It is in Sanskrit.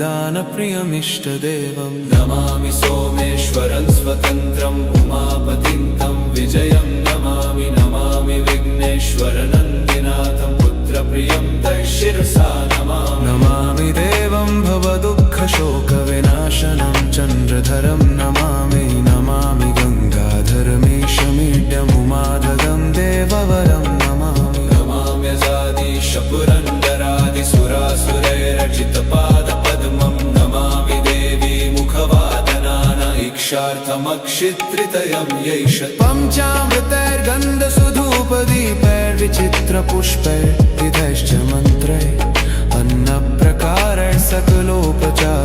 दानप्रियमिष्टदेवं नमामि सोमेश्वरं स्वतन्त्रम् उमापतिं तं विजयं नमामि नमामि विघ्नेश्वरनन्दिनाथं पुत्रप्रियं तैशिरसा नमामि नमामि देवं भवदुःखशोकविनाशनं चन्द्रधरं नमामि नमामि गङ्गाधरमीशमीड्यमुमाधगं देववरं नमामि नमाम्यजादिशपुरन्दरादिसुरासुरैरचितपादपद्मं नमामि देवी मुखवादनानैक्षार्थमक्षित्रितयं यैष पञ्चामृतैर्गन्धसुधूपदीपैर्विचित्रपुष्पैर्विधैश्च मन्त्रैः अन्नप्रकारैः सकलोपचारैः